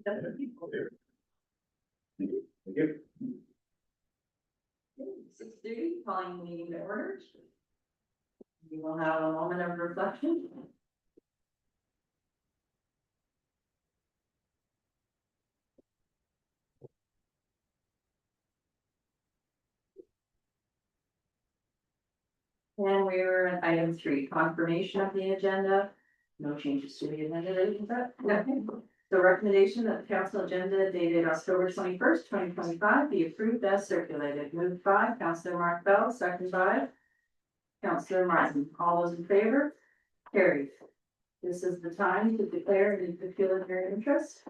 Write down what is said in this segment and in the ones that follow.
Thank you. 6:30, calling the meeting to order. We will have a moment of reflection. And we are at item 3, confirmation of the agenda. No changes to the agenda, nothing. The recommendation that the council agenda dated October 21st, 2025 be approved as circulated. Moved by Councillor Mark Bell, second by Councillor Martin. All those in favor? Carried. This is the time to declare any peculiar interest.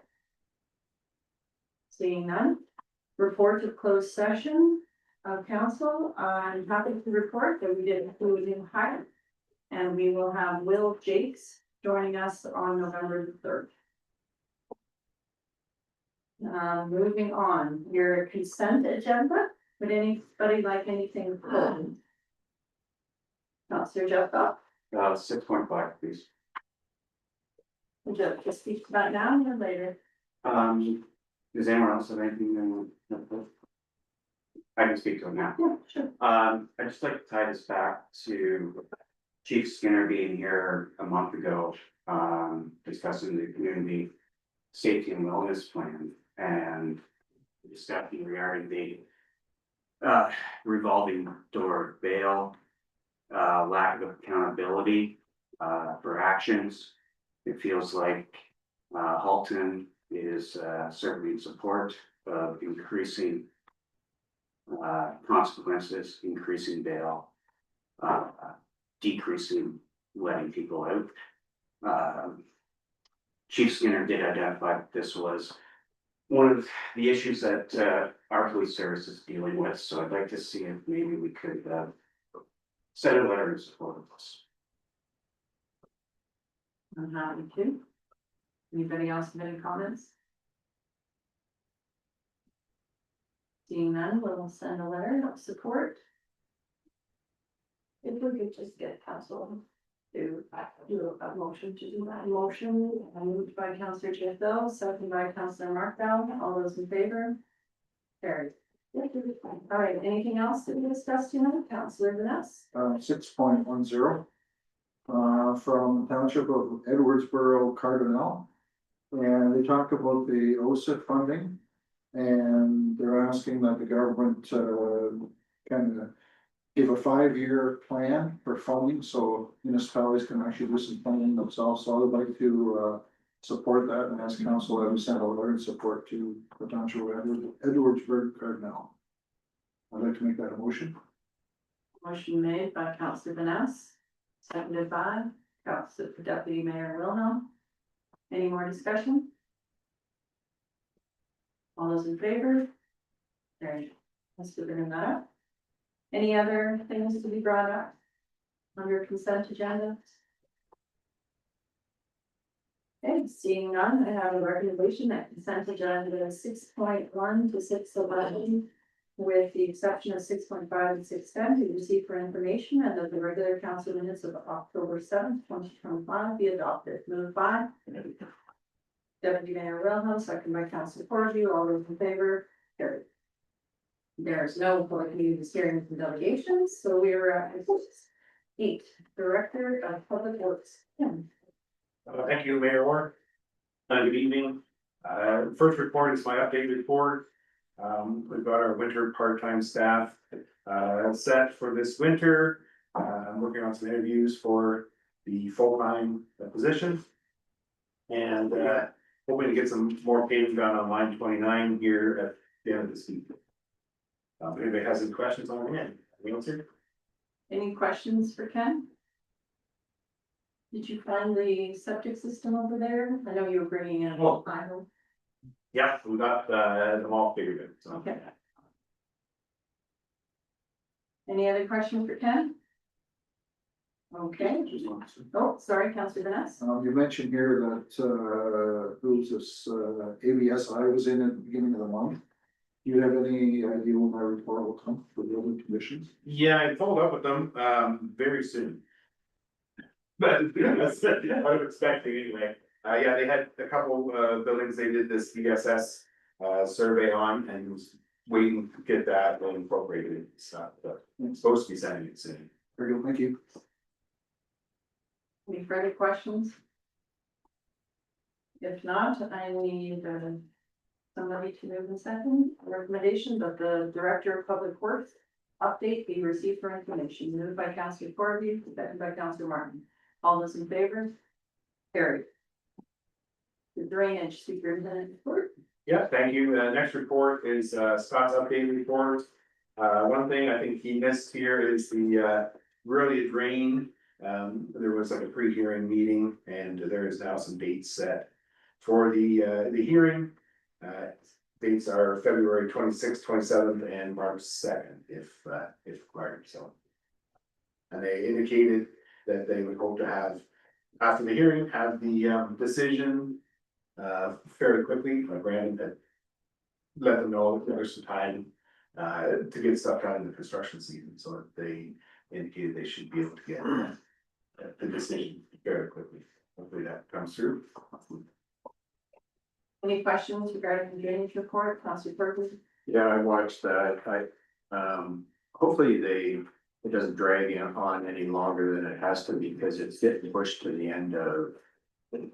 Seeing none. Report of closed session of council. I'm happy to report that we did include in hire, and we will have Will Jakes joining us on November the 3rd. Moving on, your consent agenda. Would anybody like anything pulled? Councillor Jeff Goff. 6.5, please. Would you like to speak about now or later? Does anyone else have anything? I can speak to it now. Yeah, sure. I'd just like to tie this back to Chief Skinner being here a month ago, discussing the community safety and wellness plan and discussing regarding the revolving door bail, lack of accountability for actions. It feels like Halton is certainly in support of increasing consequences, increasing bail, decreasing letting people out. Chief Skinner did identify that this was one of the issues that our police service is dealing with, so I'd like to see if maybe we could send a letter in support of this. I'm happy to. Anybody else have any comments? Seeing none, we'll send a letter of support. If we could just get council to do a motion to do that. Motion moved by Councillor Jeff Bell, seconded by Councillor Mark Bell. All those in favor? Carried. All right, anything else to be discussed tonight? Councillor Vanessa? 6.10 from the Township of Edwardsboro, Cardinal. And they talk about the OSIP funding, and they're asking that the government kind of give a 5-year plan for funding, so municipalities can actually do some funding themselves. So I would like to support that and ask council that we send a letter in support to the Township of Edwardsboro, Cardinal. I'd like to make that a motion. Motion made by Councillor Vanessa, seconded by Councillor Deputy Mayor Wilhelm. Any more discussion? All those in favor? Carried. Let's bring that up. Any other things to be brought up under consent agenda? Okay, seeing none, I have a recommendation that consent agenda 6.1 to 6.11, with the exception of 6.5 and 6.10, be received for information, and that the regular council minutes of October 7th, 2025 be adopted. Moved by Deputy Mayor Wilhelm, second by Councillor Porterview. All those in favor? Carried. There's no public meetings, hearings, and delegations, so we are at 8, Director of Public Works. Thank you, Mayor Orr. Good evening. First report is my update report. We've got our winter part-time staff set for this winter. I'm working on some interviews for the full-time position. And hoping to get some more paving done on line 29 here at the end of this week. If anybody has any questions on it, we answer. Any questions for Ken? Did you find the septic system over there? I know you were bringing in a whole pile. Yeah, we got them all figured out. So. Okay. Any other questions for Ken? Okay. Oh, sorry, Councillor Vanessa. You mentioned here that who's this ABSI was in at the beginning of the month. Do you have any idea when my report will come for the other commissions? Yeah, I followed up with them very soon. But I was expecting anyway. Yeah, they had a couple buildings they did this DSS survey on and was waiting to get that incorporated and stuff, but it's supposed to be sending it soon. Very good, thank you. Any further questions? If not, I need somebody to move in second. Recommendation that the Director of Public Works update be received for information. Moved by Councillor Corby, seconded by Councillor Martin. All those in favor? Carried. The drainage superintendent report. Yeah, thank you. Next report is Scott's updated report. One thing I think he missed here is the really drain. There was like a pre-hearing meeting and there is now some dates set for the hearing. Dates are February 26th, 27th and March 2nd if required, so. And they indicated that they would hope to have, after the hearing, have the decision fairly quickly. Brandon had let them know that there's some time to get stuff done in the construction season, so that they indicated they should be able to get the decision fairly quickly. Hopefully that comes through. Any questions regarding the drainage report, Councillor Corby? Yeah, I watched that. Hopefully it doesn't drag on any longer than it has to because it's getting pushed to the end of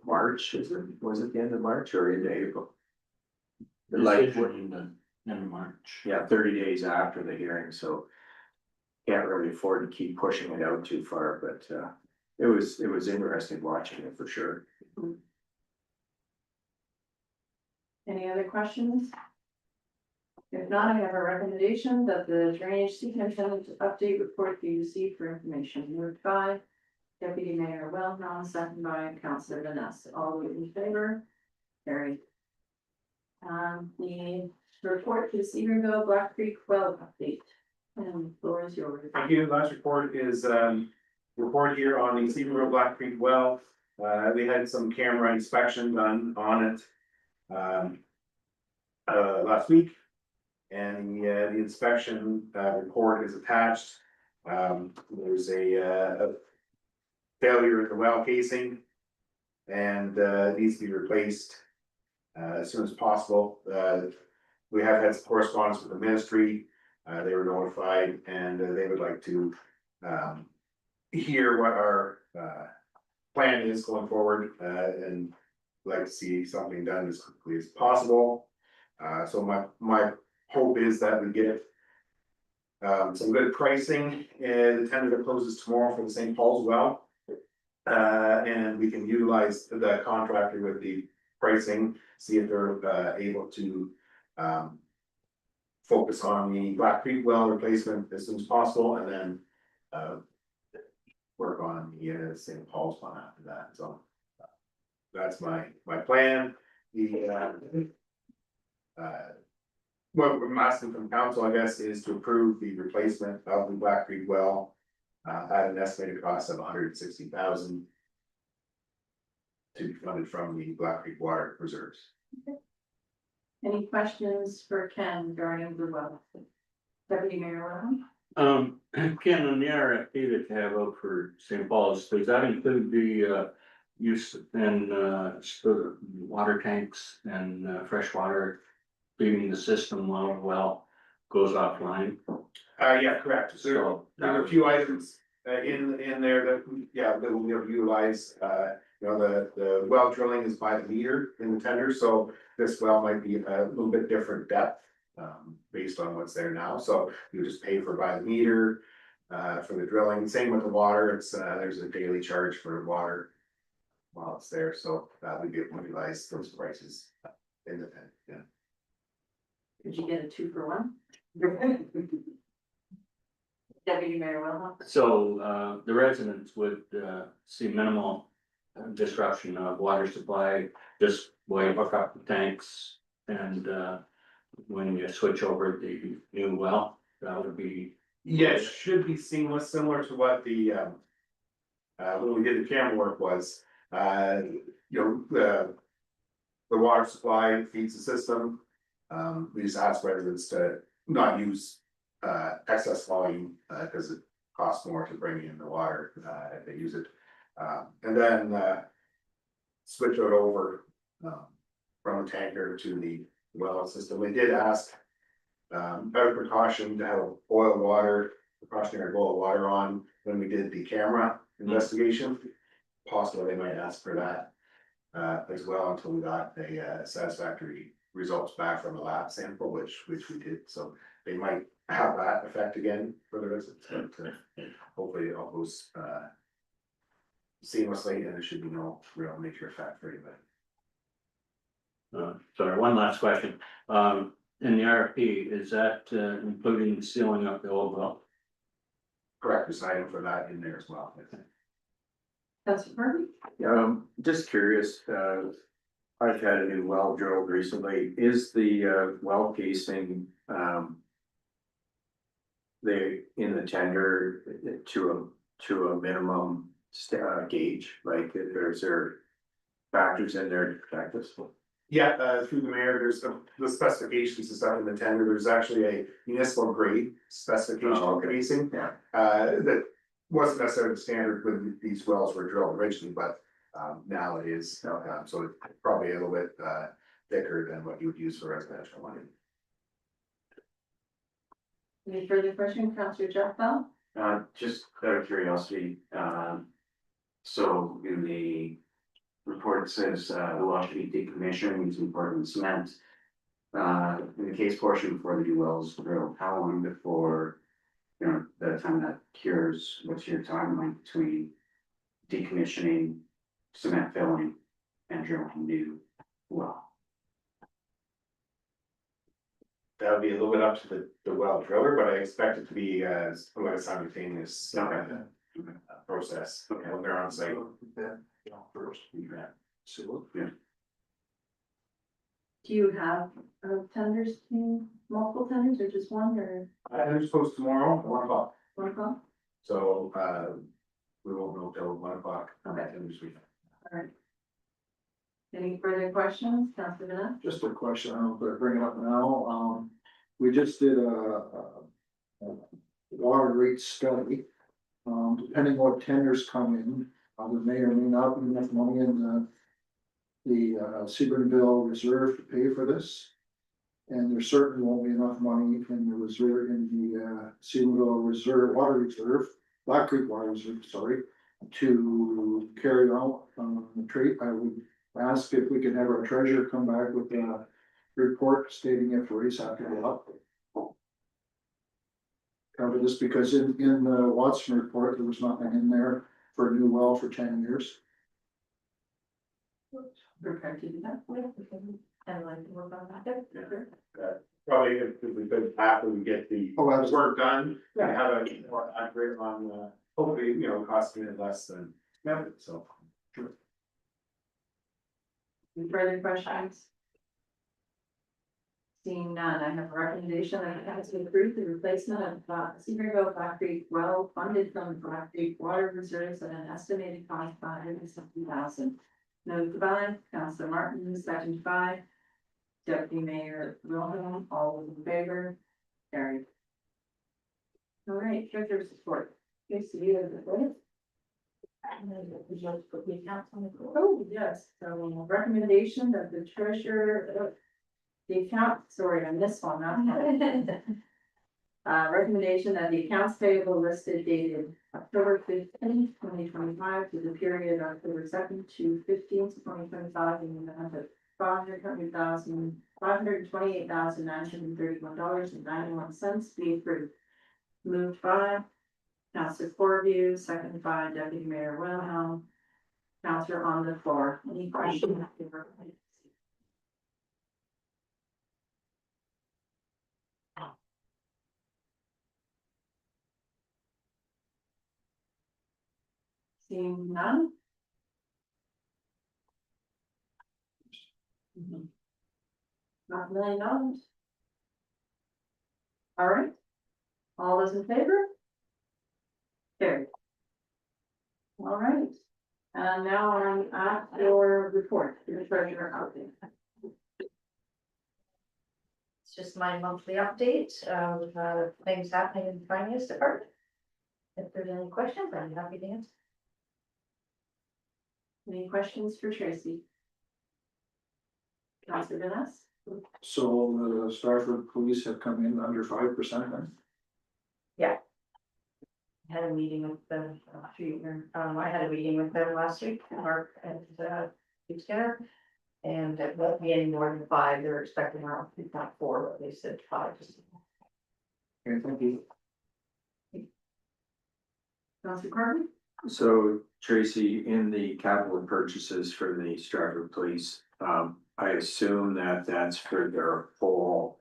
March, was it the end of March or into April? Like, in the end of March. yeah, 30 days after the hearing, so. Can't really afford to keep pushing it out too far, but it was interesting watching it for sure. Any other questions? If not, I have a recommendation that the drainage superintendent update report be received for information. Moved by Deputy Mayor Wellham, seconded by Councillor Vanessa. All those in favor? Carried. The report to Cedarville Black Creek well update. And the floor is yours. Thank you. Last report is report here on the Cedarville Black Creek well. They had some camera inspection done on it last week. And the inspection report is attached. There's a failure at the well casing and needs to be replaced as soon as possible. We have had some correspondence with the ministry. They were notified and they would like to hear what our plan is going forward and like to see something done as quickly as possible. So my hope is that we get some good pricing and the tender that closes tomorrow for the St. Paul's well. And we can utilize the contractor with the pricing, see if they're able to focus on the Black Creek well replacement as soon as possible, and then work on the St. Paul's one after that. So that's my plan. What we're asking from council, I guess, is to approve the replacement of the Black Creek well at an estimated cost of $160,000 to be funded from the Black Creek water reserves. Okay. Any questions for Ken regarding the well? Deputy Mayor Wellham? Ken, on the RFP that you have out for St. Paul's, does that include the use and sort of water tanks and fresh water feeding the system while the well goes offline? Yeah, correct. So there are a few items in there that, yeah, that we'll be able to utilize. You know, the well drilling is by the meter in the tender, so this well might be a little bit different depth based on what's there now. So you just pay for by the meter for the drilling. Same with the water. It's there's a daily charge for water while it's there. So we'd be able to utilize those prices in the tent. Yeah. Did you get a 2-for-1? Deputy Mayor Wellham? So the residents would see minimal disruption of water supply, just while you hook up the tanks and when you switch over the new well, that would be. Yeah, it should be seamless, similar to what the when we did the camera work was. You know, the water supply feeds the system. We just ask residents to not use excess volume because it costs more to bring in the water if they use it. And then switch it over, from the tanker to the well system. We did ask, out of precaution to have boil water, precautionary boil water on when we did the camera investigation. Possibly they might ask for that, as well until we got a satisfactory results back from the lab sample, which we did, so they might have that effect again for the residents, but hopefully it all goes seamlessly and there should be no real major effect for anybody. Sorry, one last question. In the RFP, is that including sealing up the old well? Correct, there's an item for that in there as well. Councillor Murphy? Just curious, I've had a new well drilled recently. Is the well casing, they in the tender to a minimum gauge, like is there factors in there to protect us? Yeah, through the mayor, there's the specifications and stuff in the tender, there's actually a municipal grade specification Oh, okay. casing. Yeah. That wasn't necessarily the standard when these wells were drilled originally, but now it is, so it's probably a little bit thicker than what you would use for residential one. Any further questions, Councillor Jeff Bell? Just out of curiosity, so in the report it says, the well should be decommissioned using Portland cement. In the case portion for the new wells drilled, how long before, you know, the time that cures, what's your timeline between decommissioning, cement filling, and drilling a new well? That would be a little bit up to the well driller, but I expect it to be like a simultaneous process when they're on site. First, so, Do you have tenders, multiple tenders or just one or I'm supposed tomorrow, 1 o'clock, one of them? so we won't know till 1 o'clock. Okay. This week. All right. Any further questions, Councillor Vanessa? just a question, I don't know if I bring it up now, we just did a water rate study. Depending what tenders come in, there may or may not be enough money in the Sebronville Reserve to pay for this. And there certainly won't be enough money in the reserve, in the Sebronville Reserve, Water Reserve, Black Creek Water Reserve, sorry, to carry out the trade. I would ask if we can have our treasurer come back with a report stating if rates have to go up. Cover this because in the Watson report, there was nothing in there for a new well for 10 years. Prepared to do that? And like to work on that? Probably if we could, after we get the work done, and have a more accurate on, hopefully, you know, cost a minute less than, so. Any further questions? Seeing none, I have a recommendation that it has to approve the replacement of Sebronville Black Creek well funded from the Black Creek Water Reserves at an estimated cost of $170,000. Moved by Councillor Martin, second by Deputy Mayor Wilhelm, all in favor, carried. All right, treasurer's report. Yes, you have the vote. Would you like to put the accounts on the floor? Oh, yes, so recommendation that the treasurer, the account, sorry, on this one, not. Recommendation that the accounts payable listed dated October 15th, 2025 to the period October 2nd to 15th, 2025 in the amount of $528,931.91 be approved. Moved by Councillor Corview, seconded by Deputy Mayor Wilhelm. Councillor on the floor. Any questions? Seeing none? Not $1,000,000. All right. All those in favor? Carried. All right. And now I'm at your report, your treasurer update. It's just my monthly update of things happening in the finance department. If there's any questions, I'm happy to answer. Any questions for Tracy? Counselor Vaness? So the Stratford police have come in under 5% then? Had a meeting with them, I had a meeting with them last week, Mark and, Steve Skinner. And it won't be any more than 5, they're expecting around 3.4, but they said 5. Okay, thank you. Counselor Carmen? So Tracy, in the capital purchases for the Stratford Police, I assume that that's for their whole.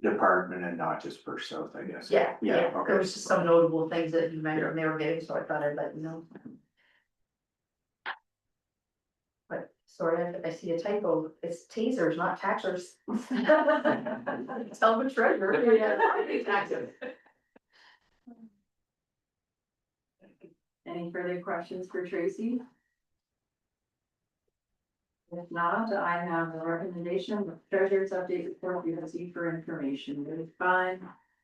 Department and not just for South, I guess. Yeah, there okay. was just some notable things that you mentioned they were getting, so I thought I'd let you know. But sorry, I see a typo, it's tasers, not taxers. Tell the treasurer. Yeah. Any further questions for Tracy? If not, I have a recommendation, the treasurer's update report you received for information, moved by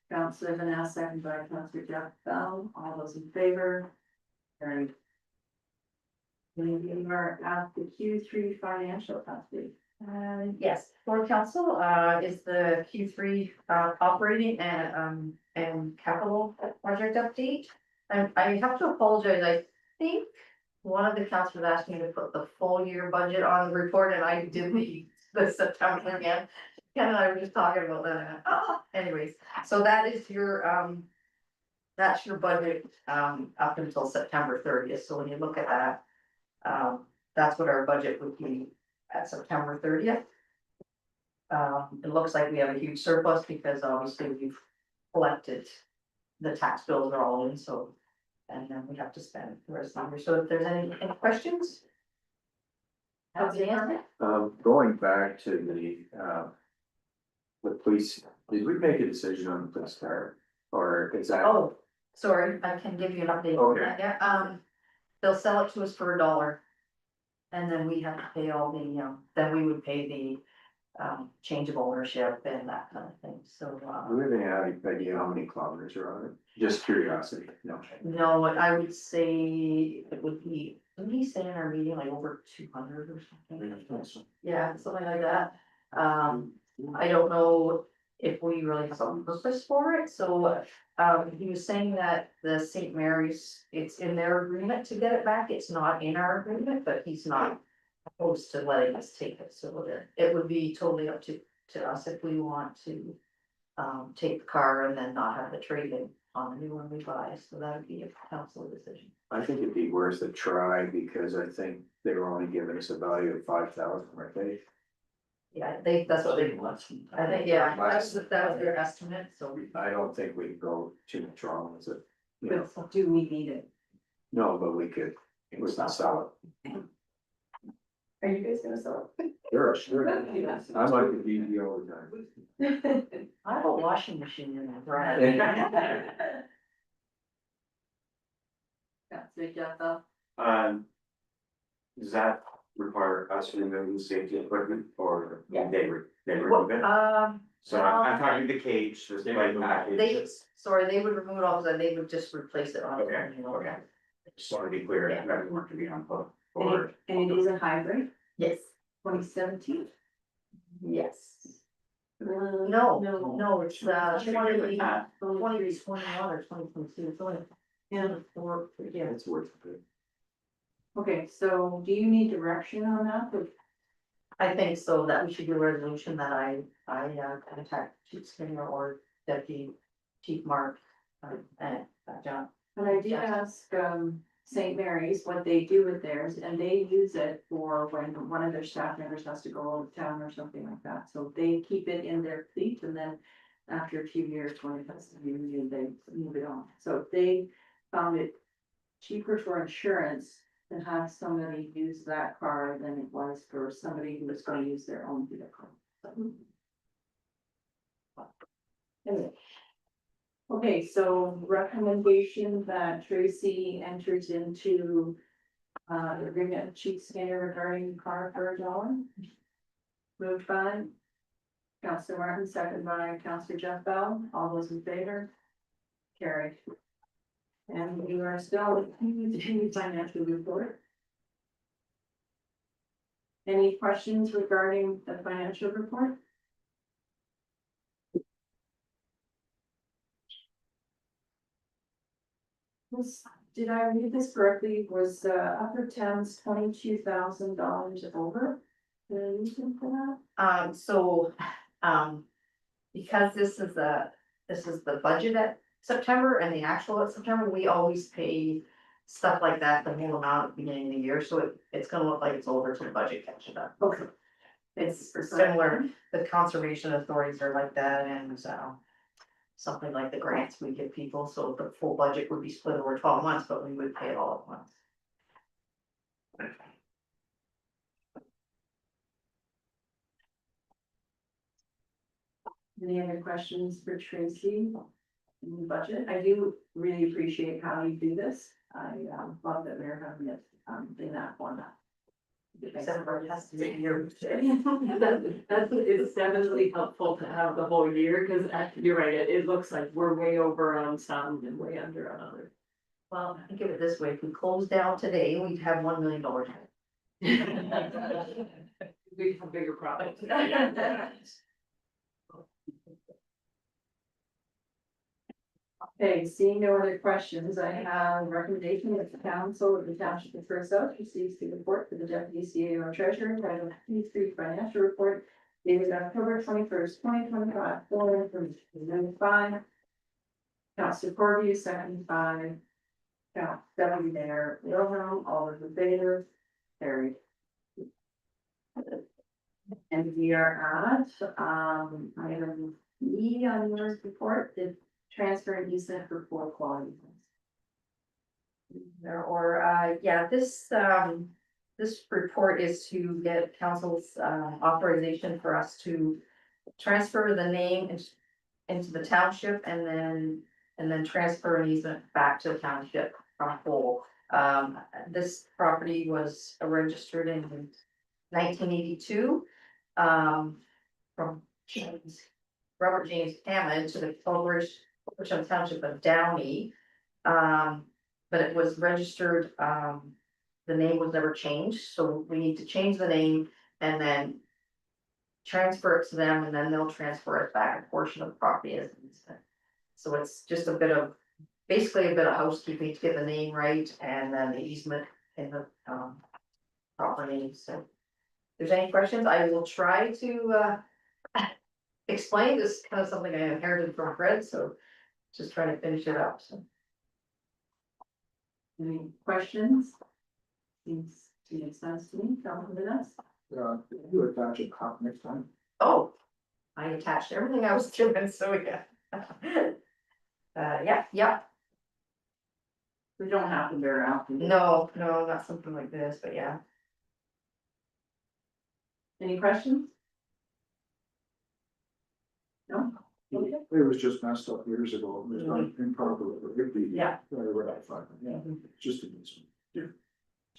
Counselor Vanessa, second by Counselor Jeff Bell, all those in favor? Carried. We are at the Q3 financial update. Yes, for council, is the Q3, operating and capital project update. I have to apologize, I think one of the councilors asked me to put the full year budget on the report, and I did the September again. Ken and I were just talking about that, anyways, so that is your, that's your budget, up until September 30th, so when you look at that, that's what our budget would be at September 30th. It looks like we have a huge surplus because obviously we've collected, the tax bills are all in, so. And then we have to spend the rest of the year, so if there's any questions? How's the answer? Going back to the police, did we make a decision on the police car? Or is that? Oh, sorry, I can give you an update on Okay. that, yeah, they'll sell it to us for $1. And then we have to pay all the, then we would pay the, change of ownership and that kind of thing, so, Do we have any idea how many kilometers are on it? Just curiosity, no. no, I would say it would be, didn't he say in our meeting like over 200 or something? Yeah, something like that. I don't know if we really have a purpose for it, so, he was saying that the St. Mary's, it's in their agreement to get it back, it's not in our agreement, but he's not opposed to letting us take it, so it would be totally up to us if we want to take the car and then not have the trade-in on the new one we buy, so that would be a council decision. I think it'd be worth a try because I think they were only giving us a value of 5,000, weren't they? Yeah, that's what they want. I think, yeah, that was their estimate, so. I don't think we can go too much wrong with it. You know, But do we need it? no, but we could sell it. Are you guys gonna sell Sure, sure. it? I like the DD all the time. I have a washing machine in there, right? Counselor Jeff Bell? Does that require us removing safety equipment or Yeah. they remove it? So I'm talking the cage, this like package. They would remove it all, and they would just replace it on. Okay, okay. Just want to be clear, Yeah. that work to be on hook And for. it is a hybrid, Yes, 2017? yes. No, No, it's, 2021 Ah, or 2022, it's only. Yeah. 4, yeah. It's worth it. Okay, so do you need direction on that? I think so, that we should do a resolution that I contact Chief Skinner or Deputy Chief Mark, and John. And I did ask, St. Mary's what they do with theirs, and they use it for when one of their staff members has to go out of town or something like that. So they keep it in their fleet, and then after a few years, when it has to be renewed, they move it on. So they found it cheaper for insurance to have somebody use that car than it was for somebody who was gonna use their own vehicle. So. Anyway. Okay, so recommendation that Tracy enters into agreement with Chief Skinner regarding car for $1. Moved by Counselor Martin, second by Counselor Jeff Bell, all those in favor? Carried. And we are still with the financial report. Any questions regarding the financial report? Did I read this correctly? Was Upper Thames $22,000 over? The reason for that? Because this is the budget at September and the actual at September, we always pay stuff like that, the whole amount at the beginning of the year, so it's gonna look like it's over to the budget catching up. Okay. It's similar, the conservation authorities are like that, and something like the grants we give people, so the full budget would be split over 12 months, but we would pay it all at once. Any other questions for Tracy? In the budget, I do really appreciate how you do this. I love that we're having it in that format. Except for it has to be your. It's definitely helpful to have the whole year, cause you're right, it looks like we're way over on some and way under on others. Well, think of it this way, if we close down today, we'd have $1 million. We have bigger problems. Okay, seeing no other questions, I have a recommendation that the council of the Township of Perth receives the report for the deputy CAO treasurer entitled Q3 financial report dated October 21st, 2025, for information number 5. Councilor Corby, second by Deputy Mayor Wilhelm, all those in favor, carried. And we are at item E on yours report, the transfer and easement for poor quality. This report is to get council's authorization for us to transfer the name into the township and then transfer an easement back to the township from whole. This property was registered in 1982 from Robert James Hammond to the Township of Downey. But it was registered, the name was never changed, so we need to change the name and then transfer it to them, and then they'll transfer it back, a portion of the property as an easement. So it's just basically a bit of housekeeping to get the name right, and then the easement in the proper name. So if there's any questions, I will try to explain. This is kind of something I inherited from Fred, so just trying to finish it up. So. Any questions? Seems to make sense to me, come with us. You attach a cop next time. Oh, I attached everything I was given, so yeah. Yeah. We don't have to bear out. No, not something like this, but yeah. Any questions? No? Okay. It was just messed up years ago, it was not improper, Yeah. Just a minute.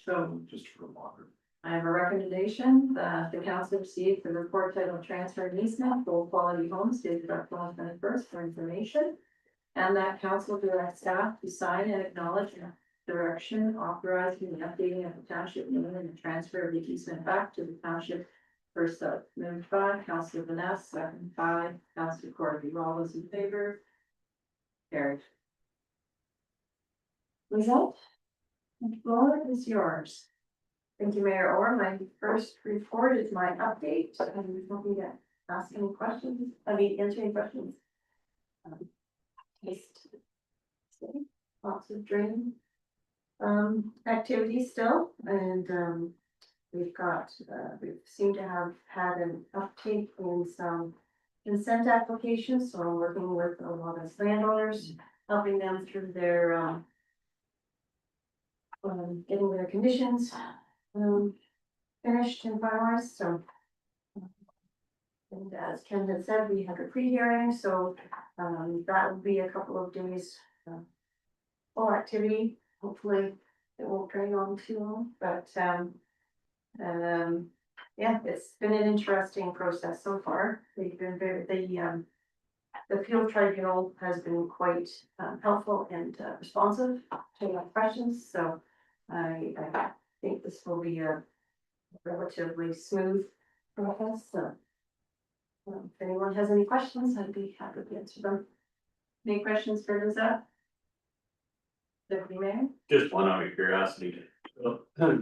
So Just for water. I have a recommendation that the council receive the report titled transfer and easement for quality homes dated October 21st for information. And that council direct staff to sign and acknowledge the direction authorizing the updating of the township name and the transfer of the easement back to the township. First up, moved by Councilor Vanessa, second by Councilor Corby. All those in favor? Carried. Result? The floor is yours. Thank you, Mayor Orr. My first report is my update. And you want me to ask any questions? Answer any questions? Lots of drain activity still, and we seem to have had an uptake in some consent applications, so I'm working with a lot of landowners, helping them through their getting their conditions finished and finalized, so. And as Ken had said, we had a pre-hearing, so that will be a couple of days full activity. Hopefully it won't drain on too long, but yeah, it's been an interesting process so far. They've been the appeal tribunal has been quite helpful and responsive to my questions, so I think this will be a relatively smooth process, so. If anyone has any questions, I'd be happy to answer them. Any questions for Lizette? Deputy Mayor? Just one out of curiosity,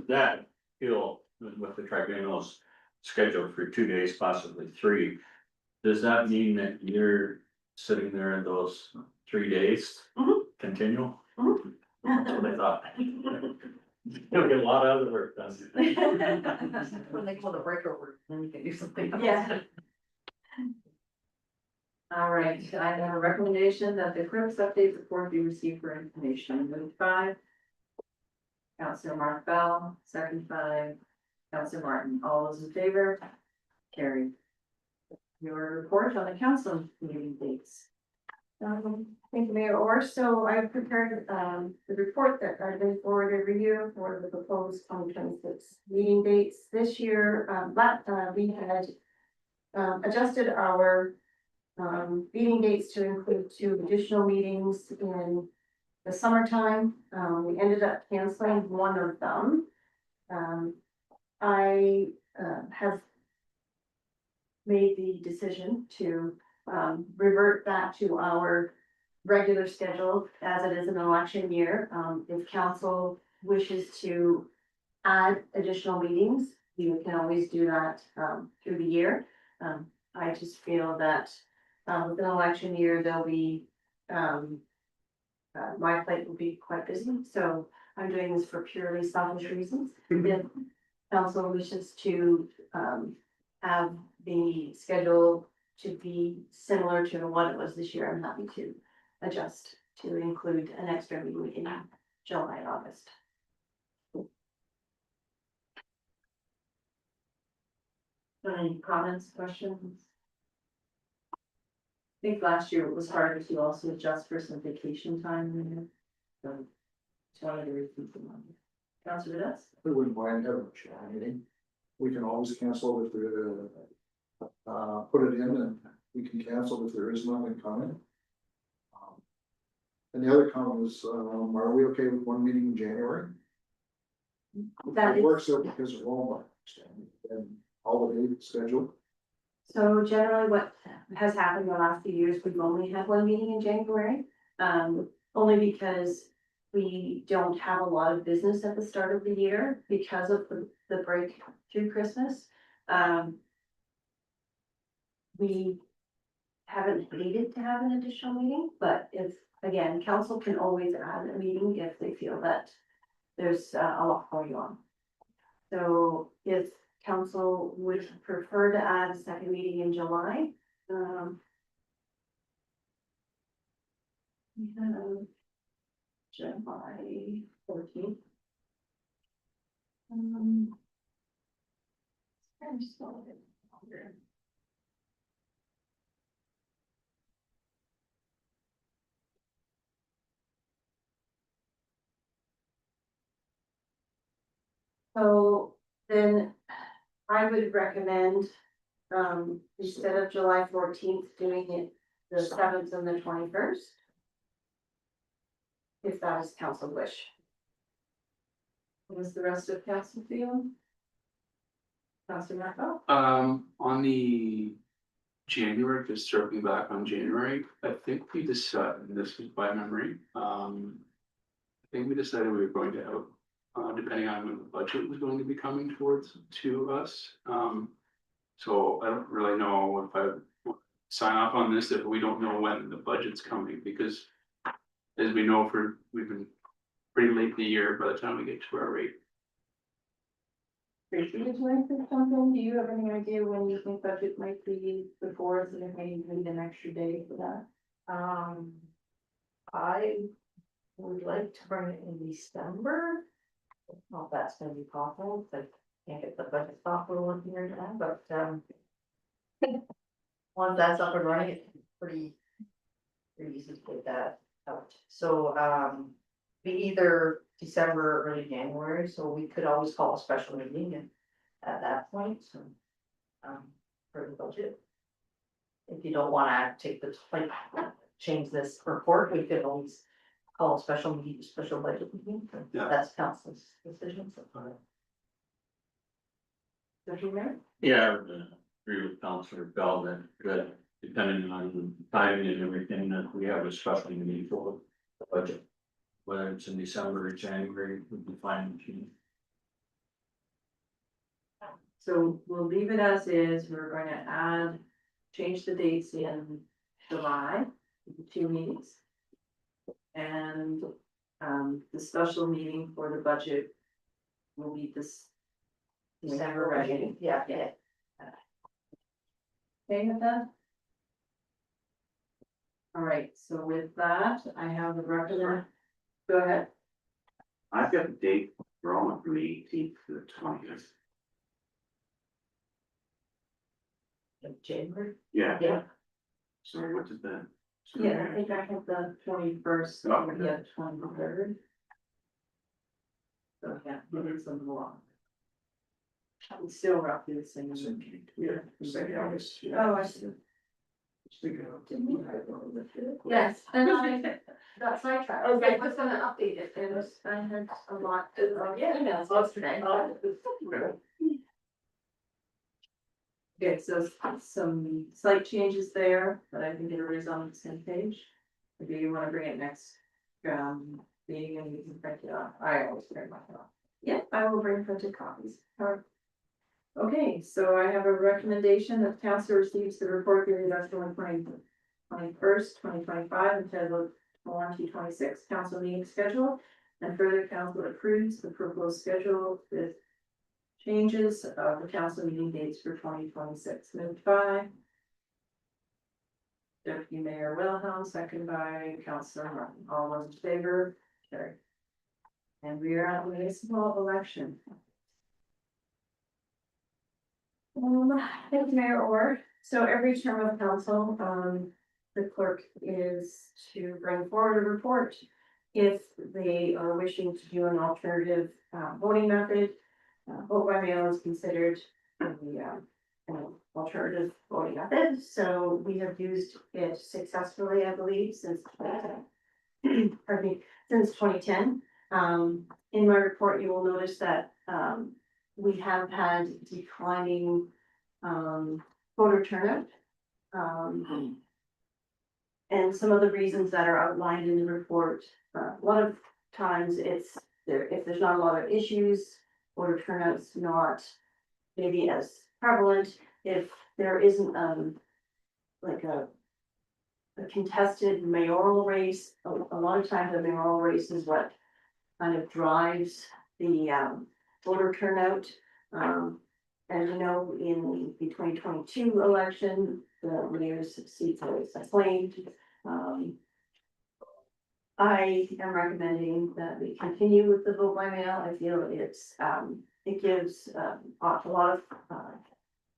that hill with the tribunals scheduled for 2 days, possibly 3. Does that mean that you're sitting there in those 3 days? Mhm. Continue? Mhm. That's what I thought. You'll get a lot out of the work done. When they call the breakover, then you can do something. else. Yeah. All right, I have a recommendation that the clerk's update report be received for information. Move 5. Councilor Mark Bell, second by Councilor Martin. All those in favor? Carried. Your report on the council meeting dates. Thank you, Mayor Orr. So I've prepared the report that I've been forwarded every year for the proposed 2026 meeting dates. This year, we had adjusted our meeting dates to include 2 additional meetings in the summertime. We ended up canceling one of them. I have made the decision to revert back to our regular schedule as it is an election year. If council wishes to add additional meetings, you can always do that through the year. I just feel that with an election year, there'll be my plate will be quite busy, so I'm doing this for purely selfish reasons. If council wishes to have the schedule to be similar to what it was this year, I'm happy to adjust to include an extra meeting in July and August. Any comments, questions? I think last year it was harder to also adjust for some vacation time in there. So, just wanted to repeat them on. Councilor Dess? We wouldn't mind having a share meeting. We can always cancel if there, put it in and we can cancel if there is nothing coming. And the other comment is, are we okay with 1 meeting in January? That It is, works out because of Walmart and holiday schedule. so generally what has happened the last few years, we've only had 1 meeting in January. Only because we don't have a lot of business at the start of the year because of the break through Christmas. We haven't hated to have an additional meeting, but if, again, council can always add a meeting if they feel that there's a lot going on. So if council would prefer to add a second meeting in July, we have July 14th. I'm just going to get longer. So then I would recommend, instead of July 14th, doing it the 7th and the 21st. If that is council wish. What does the rest of council feel? Councilor Marco? On the January, just circling back on January, I think we decided, this was by memory, I think we decided we were going to have, depending on when the budget was going to be coming towards to us. So I don't really know if I sign off on this, if we don't know when the budget's coming, because as we know, we've been pretty late in the year by the time we get to our rate. Tracy, would you like to say something? Do you have any idea when you think budget might be before, so there may need an extra day for that? I would like to bring it in December. Well, that's gonna be possible, but can't get the budget software working right now, but once that's up and running, it's pretty easy to get that out. So be either December or early January, so we could always call a special meeting and at that point, so for the budget. If you don't wanna take the like change this report, we could always call a special meeting, special budget meeting. Yeah. That's council's decision. So. Deputy Mayor? Yeah, I would agree with Councilor Bell that depending on timing and everything, that we have a special meeting for the budget. Whether it's in December or January, would be fine. So we'll leave it as is, we're going to change the dates in July, the 2 meetings. And, the special meeting for the budget will be this. December, right? Yeah. Okay with that? All right, so with that, I have the record. Go ahead. I've got the date wrong from the 18th to the 20th. January. Yeah. Yeah. Sorry, what did that? Yeah, I think I have the 21st, Oh. yeah, 23rd. So, yeah, it is a lot. It's still roughly the same. Yeah. Second August. Oh, I see. Yes, and I got sidetracked. I was gonna update it, I had a lot of emails yesterday. Okay, so some slight changes there, but I think everybody's on the same page. Or do you wanna bring it next, meeting and you can print it off? I always print mine off. Yeah, I will bring printed copies. Okay, so I have a recommendation that council receives the report period of 21st, 2025, entitled 2026 council meeting schedule. And further, council approves the proposed schedule with changes of the council meeting dates for 2026. Moved by Deputy Mayor Wilhelm, second by Councilor Martin. All those in favor, carried. And we are at the municipal election. Thank you, Mayor Orr. So every term of council, the clerk is to bring forward a report. If they are wishing to do an alternative, voting method, vote by mail is considered the, alternative voting method. So we have used it successfully, I believe, since, pardon me, since 2010. In my report, you will notice that, we have had declining voter turnout. And some of the reasons that are outlined in the report, a lot of times it's there, if there's not a lot of issues, voter turnout's not maybe as prevalent. If there isn't like a contested mayoral race, a lot of times the mayoral race is what kind of drives the voter turnout. As you know, in the 2022 election, the mayor's seat was claimed. I am recommending that we continue with the vote by mail. I feel it gives a lot of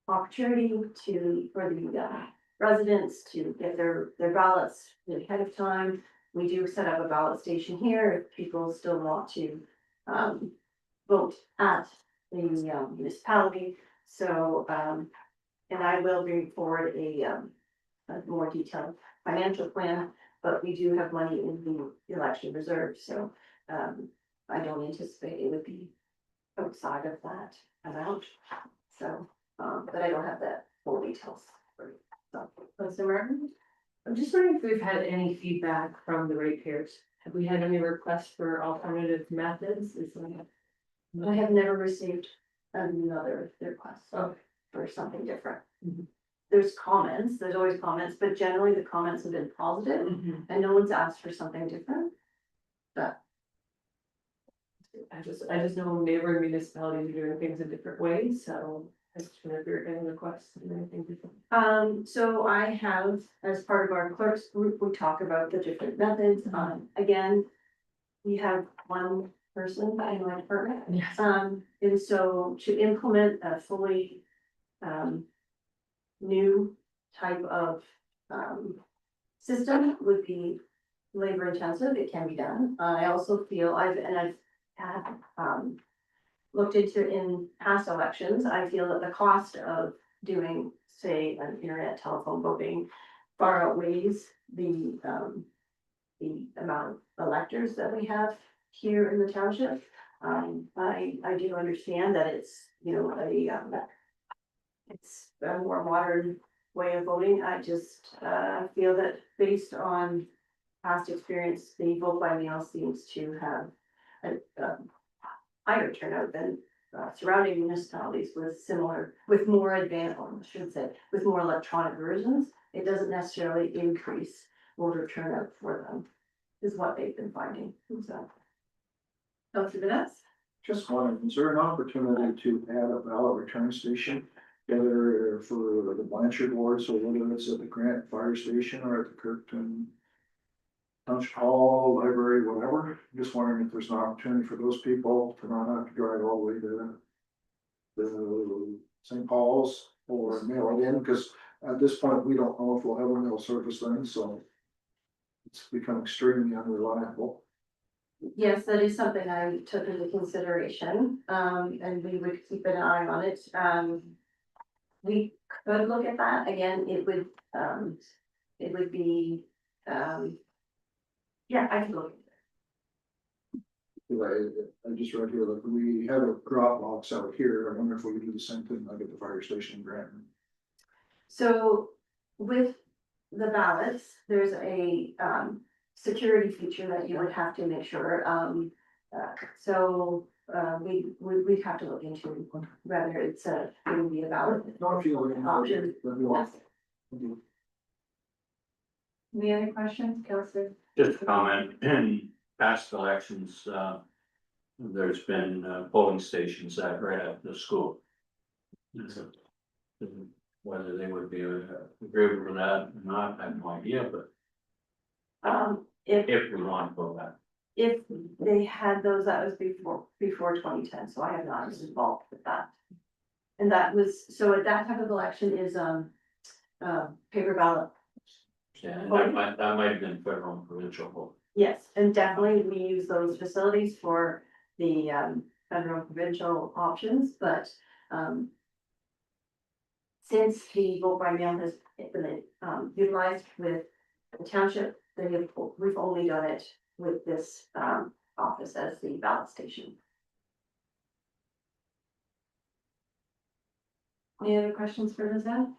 opportunity for the residents to get their ballots ahead of time. We do set up a ballot station here if people still want to vote at the municipality. So, and I will bring forward a more detailed financial plan, but we do have money in the election reserve, so I don't anticipate it would be outside of that amount. So, but I don't have that full details. Councilor Martin? I'm just wondering if we've had any feedback from the ratepayers. Have we had any requests for alternative methods? I have never received another request Okay. for something different. Mhm. There's always comments, but generally the comments have been positive and no one's asked for something different. But I just know neighboring municipalities are doing things in different ways, so I just wonder if you're getting requests and anything different. so I have, as part of our clerks group, we talk about the different methods. Again, we have one person in my department. Yes. And so to implement a fully new type of system would be labor intensive. It can be done. I also feel I've had looked into in past elections. I feel that the cost of doing, say, an internet telephone voting far outweighs the amount of electors that we have here in the township. I do understand that it's, you know, it's a more modern way of voting. I just, feel that based on past experience, the vote by mail seems to have a higher turnout than surrounding municipalities with more advanced, or I should say, with more electronic versions. It doesn't necessarily increase voter turnout for them, is what they've been finding, so. Councillor Vanessa? Just wondering, is there an opportunity to add a ballot return station? Whether for the Blanchard wards or whether it's at the Grant Fire Station or at the Kirkton Township Hall, library, whatever. Just wondering if there's an opportunity for those people to not have to drive all the way to the St. Paul's or mail it in, because at this point, we don't know if we'll have a mail service then, so it's become extremely unreliable. Yes, that is something I took into consideration, and we would keep an eye on it. We could look at that, again, it would be, yeah, I can look. I just read here that we have a drop box out here. I wonder if we could do the same thing like at the fire station in Granton. So with the ballots, there's a security feature that you would have to make sure. We'd have to look into whether it's it would be a ballot. Not if you look at Option. it. Any other questions, Councillor? Just a comment, in past elections, there's been polling stations that right at the school. Whether they would be agreeable to that or not, I have no idea, but if we want to go that. If they had those, that was before 2010, so I have not been involved with that. And that was, so at that type of election is paper ballot. Yeah, and that might have been federal and provincial vote. Yes, and definitely we use those facilities for the federal and provincial options, but since the vote by mail has been utilized with the township, we've only done it with this office as the ballot station. Any other questions for Lizette?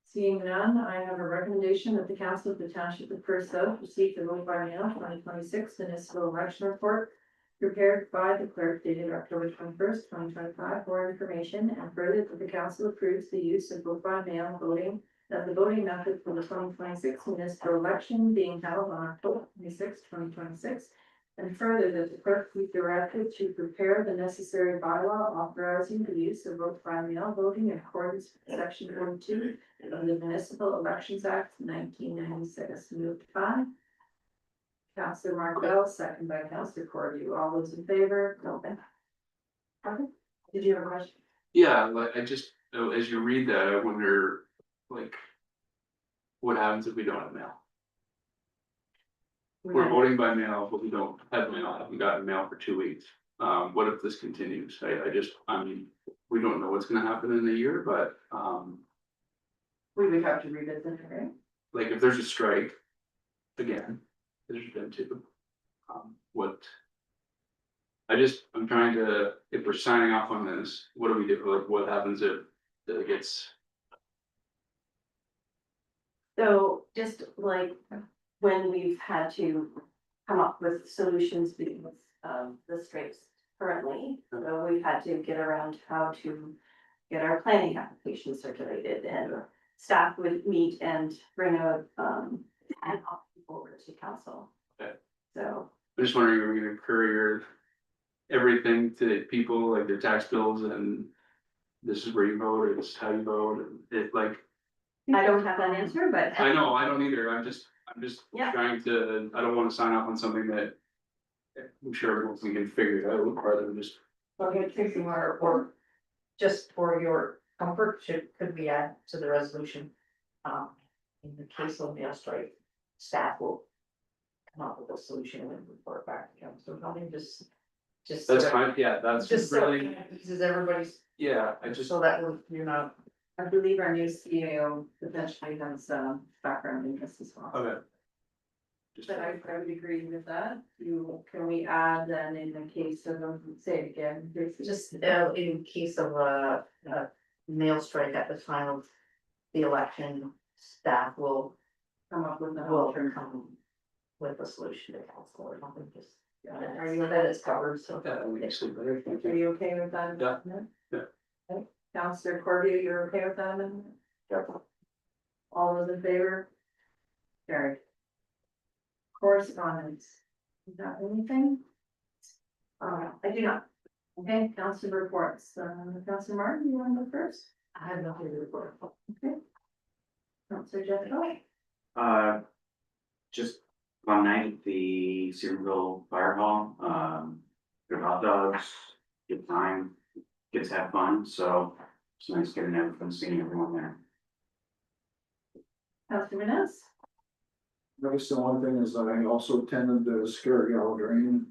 Seeing none, I have a recommendation that the council of the township of Perth South receive the vote by mail 2026 municipal election report prepared by the clerk dated October 21st, 2025 for information, and further that the council approves the use of vote by mail voting as the voting method for the 2026 municipal election being held on October 26, 2026. And further, that the clerk be directed to prepare the necessary bylaw authorizing the use of vote by mail voting in accordance with section 42 of the Municipal Elections Act 1996. Moved by Councillor Martell, second by Councillor Cordew. All those in favor? Open. Okay. Did you have a question? Yeah, like I just, as you read that, I wonder, like, what happens if we don't have mail? We're voting by mail, but we don't have mail, haven't gotten mail for 2 weeks. What if this continues? I mean, we don't know what's gonna happen in a year, but, We would have to revisit it, right? like, if there's a strike, again, there's been two. I'm trying to, if we're signing off on this, what do we do? Like, what happens if it gets, So just like when we've had to come up with solutions with the strikes currently, so we've had to get around how to get our planning application circulated, and staff would meet and bring a ad hoc forward to council. Okay. So I'm just wondering, are we gonna courier everything to people, like their tax bills, and this is where you vote, or this is how you vote, and it like, I don't have that answer, but. I know, I don't either, I'm just Yeah. trying to, I don't wanna sign off on something that I'm sure everyone can figure it out, rather than just, Okay, Tracy, or just for your comfort, could we add to the resolution? In the case of mail strike, staff will come up with a solution and report back to council, nothing just. that's fine, yeah, that's Just so really, it eases everybody's, yeah, I just. so that you're not. I believe our new CAO potentially has background in this as well. Okay. Just But I would agree with that. Can we add then in the case of, say it again, Just in case of a mail strike at the time of the election, staff will come up with an will alternative. come with a solution to council or something, just. Are you, That is covered, so. that makes it better, thank are you. you okay with that? Yeah. amendment? Yeah. Okay. Counselor Corby, you're okay with that amendment? Yep. All those in favor? Carried. Correspondence, you got anything? I do not. Okay, council reports, Councilor Martin, you want to go first? I have nothing to report. Okay. Councilor Jessica? Just one night at the Cedarville Fire Hall, good hot dogs, good time, kids have fun, so it's nice getting everyone, seeing everyone there. Councilor Maness? Notice the one thing is that I also attended the Scare Drain.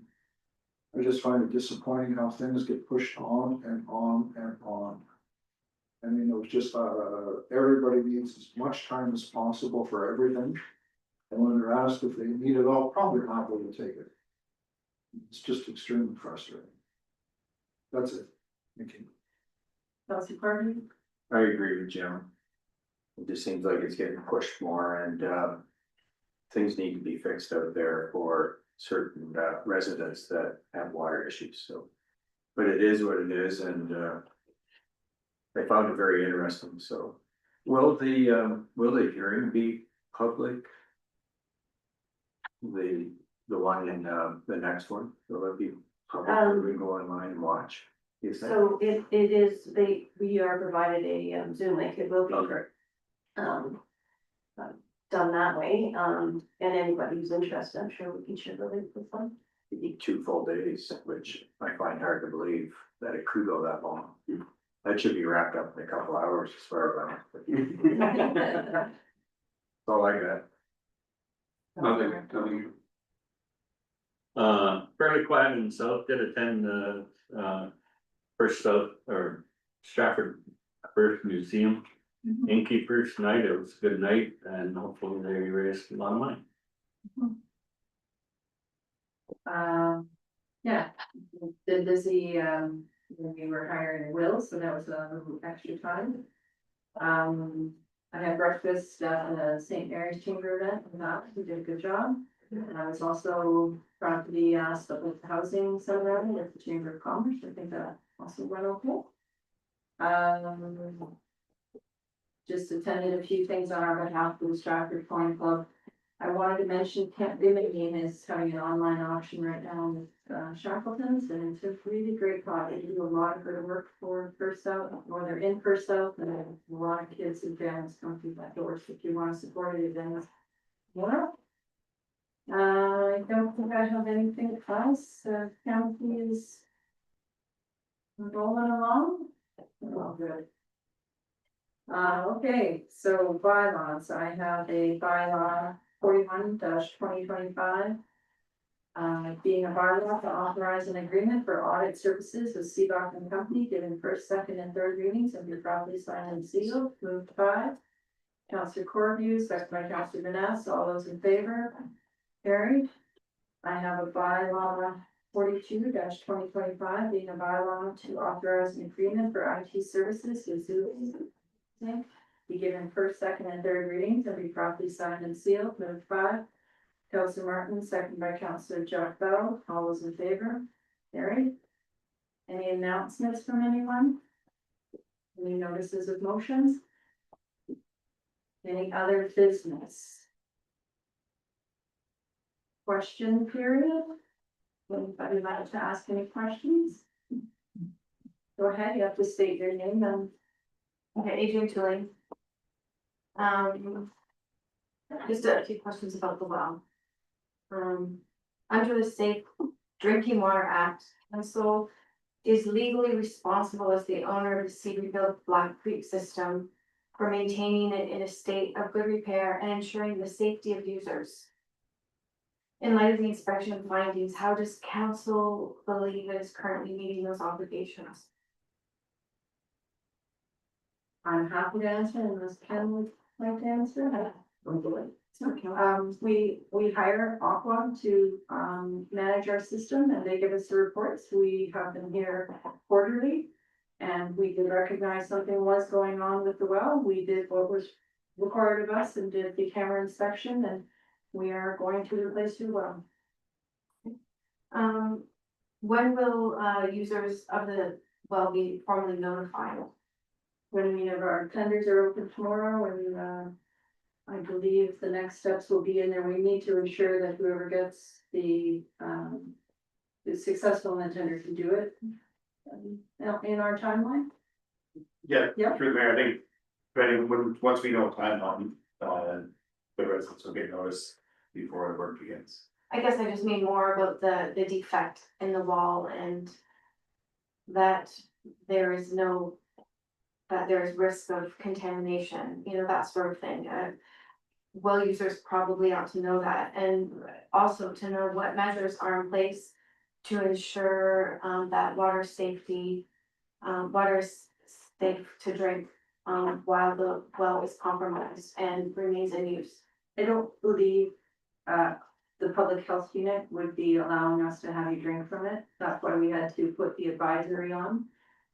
I just find it disappointing how things get pushed on and on and on. I mean, it was just, everybody needs as much time as possible for everything. And when they're asked if they need it all, probably not going to take it. It's just extremely frustrating. That's it. Thank you. Councilor Corby? I agree with Jim. It just seems like it's getting pushed more and, things need to be fixed out there for certain, residents that have water issues, so. But it is what it is and, I found it very interesting, so. Will the hearing be public? The one in, the next one, will it be public, or we can go online and watch? You think? So it is, we are provided a Zoom link, it will be. Okay. Um. Done that way, and anybody who's interested, I'm sure we can share the link with them. You need 2 full days, which I find hard to believe that it could go that long. That should be wrapped up in a couple hours as far as that's all I got. Nothing. Fairly quiet in the south, did attend the, First South or Stratford Birth Museum. Innkeepers night, it was a good night and hopefully they raised a lot of money. Yeah, been busy, when we were hiring Will, so that was a little extra time. I had breakfast at the St. Mary's Chamber event, and that, we did a good job. And I was also proud to be asked about the housing seminar at the Chamber of Commerce, I think that also went okay. Just attended a few things on our behalf for the Stratford Coin Club. I wanted to mention Camp Bimini is having an online auction right now with Shackleton's, and it's a really great project. They do a lot of good work for First South, or they're in First South, and a lot of kids and families come through that door. So if you want to support it, then yeah. I don't think I have anything else. County is rolling along. Oh, good. Okay, so bylaws, I have a bylaw 41-2025. Being a bylaw to authorize an agreement for audit services with Seabock and Company, given first, second, and third readings and be properly signed and sealed. Moved by Councillor Corview, second by Councillor Maness. All those in favor? Carried. I have a bylaw 42-2025, being a bylaw to authorize an agreement for IT services with Zoom. Be given first, second, and third readings and be properly signed and sealed. Moved by Councillor Martin, second by Councillor Jack Bell. All those in favor? Carried. Any announcements from anyone? Any notices of motions? Any other business? Question period? Anybody like to ask any questions? Go ahead, you have to state your name and. Okay, Adrian Tully. Just a few questions about the well. Under the Safe Drinking Water Act, council is legally responsible as the owner of the Seabury Black Creek system for maintaining it in a state of good repair and ensuring the safety of users. In light of the inspection findings, how does council believe it is currently meeting those obligations? I'm happy to answer unless Ken would like to answer. We hire Aqua to, manage our system and they give us the reports. We have them here quarterly. And we did recognize something was going on with the well. We did what was required of us and did the camera inspection and we are going to replace your well. When will, users of the well be formally notified? When we have our tenders are open tomorrow and, I believe the next steps will be in there. We need to ensure that whoever gets the, is successful in the tender can do it. In our timeline. Yeah, Yeah. through the mayor, I think, depending when, once we know time on, the residents will get notice before the work begins. I guess I just mean more about the defect in the wall and that there is no, that there is risk of contamination, you know, that sort of thing. Well users probably ought to know that, and also to know what measures are in place to ensure that water safety, water is safe to drink while the well is compromised and remains in use. I don't believe, the public health unit would be allowing us to have you drink from it. That's why we had to put the advisory on.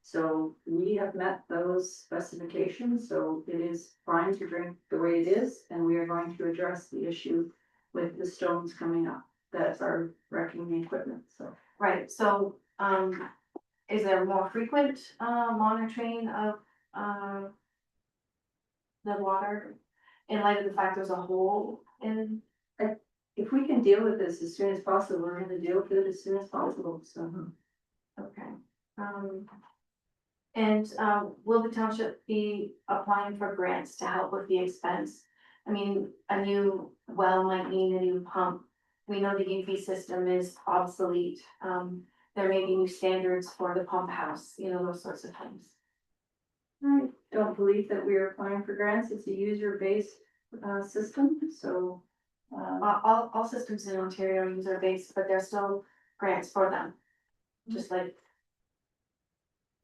So we have met those specifications, so it is fine to drink the way it is, and we are going to address the issue with the stones coming up. That's our wrecking equipment, so. Right, so is there more frequent monitoring of the water in light of the fact there's a hole in? If we can deal with this as soon as possible, we're gonna deal with it as soon as possible, so. Okay. And will the township be applying for grants to help with the expense? I mean, a new well might mean a new pump. We know the UV system is obsolete. There may be new standards for the pump house, you know, those sorts of things. I don't believe that we are applying for grants. It's a user-based system, so. All systems in Ontario are user-based, but there's still grants for them. Just like,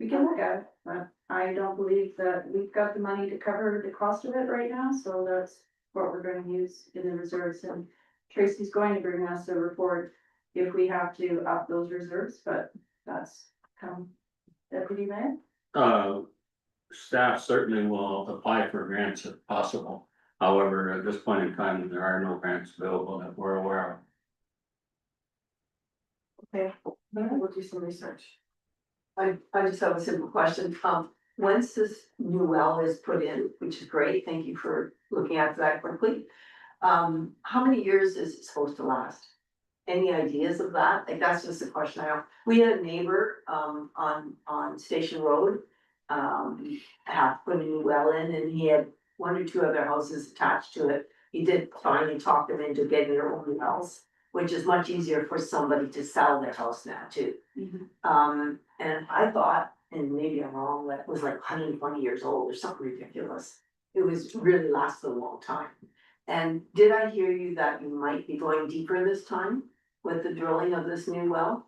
We can look at it, but I don't believe that we've got the money to cover the cost of it right now, so that's what we're gonna use in the reserves. And Tracy's going to bring us a report if we have to up those reserves, but that's come deputy mayor. Staff certainly will apply for grants if possible. However, at this point in time, there are no grants available that we're aware of. okay, we'll do some research. I just have a simple question. Once this new well is put in, which is great, thank you for looking after that quickly. How many years is it supposed to last? Any ideas of that? Like, that's just a question I have. We had a neighbor, on Station Road. Have put a new well in and he had 1 or 2 other houses attached to it. He did finally talk them into getting their own wells, which is much easier for somebody to sell their house now too. And I thought, and maybe I'm wrong, that it was like 120 years old or something ridiculous. It was really lasted a long time. And did I hear you that you might be going deeper this time with the drilling of this new well?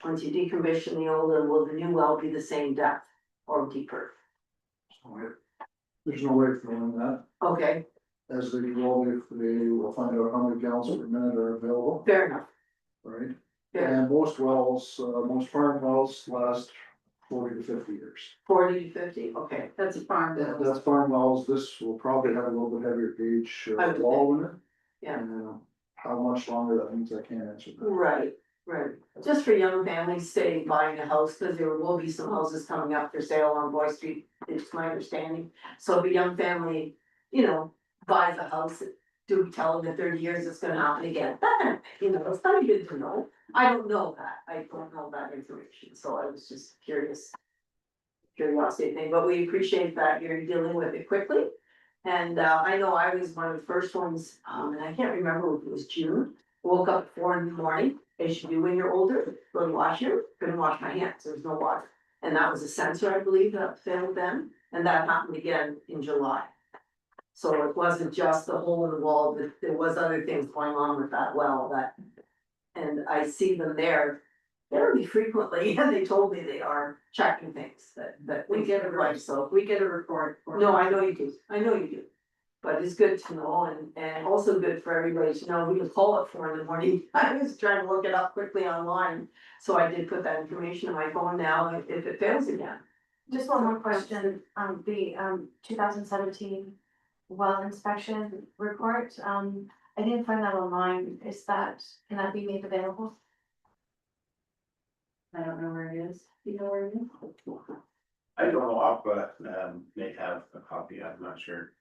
Once you decommission the old one, will the new well be the same depth or deeper? There's no way of knowing that. Okay, As they go, if they will find out how many gallons per minute are available, fair enough. right? Yeah, And most wells, most farm wells last 40 to 50 years. 40 to 50, okay. That's a farm. That's farm wells. This will probably have a little bit heavier gauge I would wall in it. Yeah. And how much longer that means, I can't answer that. Right, right. Just for young families, say, buying a house, because there will be some houses coming up for sale on Boy Street, it's my understanding. So if a young family, you know, buys a house, do tell them in 30 years it's gonna happen again. You know, it's kind of good to know. I don't know that. I don't know that information, so I was just curious. Curiosity thing, but we appreciate that you're dealing with it quickly. And I know I was one of the first ones, and I can't remember if it was June, woke up at 4 in the morning, as you do when you're older, go to wash your, couldn't wash my hands, there was no water. And that was a sensor, I believe, that failed then, and that happened again in July. So it wasn't just the hole in the wall, but there was other things going on with that well that. And I see them there fairly frequently, and they told me they are checking things that We get a right, so. We get a report. No, I know you do, I know you do. But it's good to know and also good for everybody to know who to call at 4 in the morning. I was trying to look it up quickly online, so I did put that information on my phone now if it fails again. Just one more question, the 2017 well inspection report, I didn't find that online, can that be made available? I don't know where it is. Do you know where it is? I don't know, Aqua, may have a copy, I'm not sure.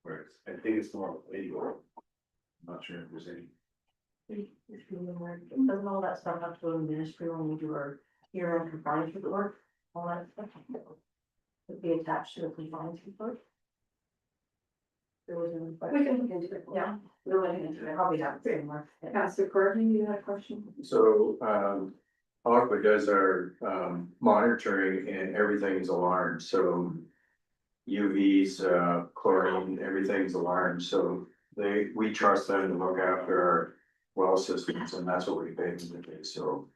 Where it's, I think it's more of a video. I'm not sure if there's any. Doesn't all that stuff have to go to the ministry when we do our year end compliance report, all that stuff? Would be attached to the compliance report? There was a. We can look into it. Yeah, we're looking into it, probably have it somewhere. Councillor Courtney, you had a question? So, Aqua does our, monitoring and everything's alarmed, so. UVs, chlorine, everything's alarmed, so we trust them to look after our well systems, and that's what we pay them to do, so.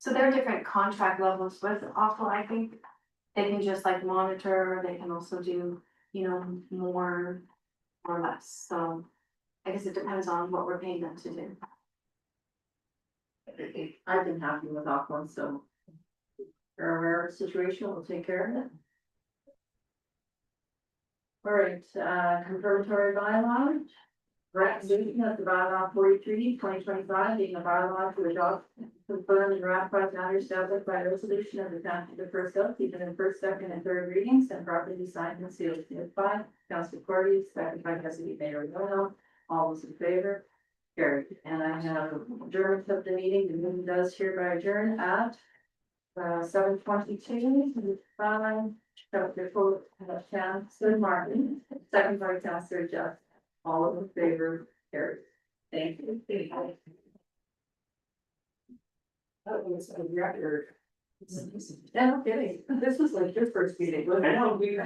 So there are different contract levels with Awful, I think. They can just like monitor, they can also do, more or less, so. I guess it depends on what we're paying them to do. I've been happy with Aqua, so. We're aware of the situation, we'll take care of it. All right, confirmatory bylaw. Resolution of the bylaw 43, 2025, being a bylaw to adopt, confirm and ratify matters established by resolution of the Township of Perth, even in first, second, and third readings, and properly signed and sealed by Councillor Cordy, second by Councillor Mayor Rono. All those in favor? Carried. And I have adjournment of the meeting. The meeting does hereby adjourn at 7:22, 5, Councillor Martin, second by Councillor Jeff. All in favor, carried. Thank you. That was a record. No kidding. This was like your first meeting. I know, we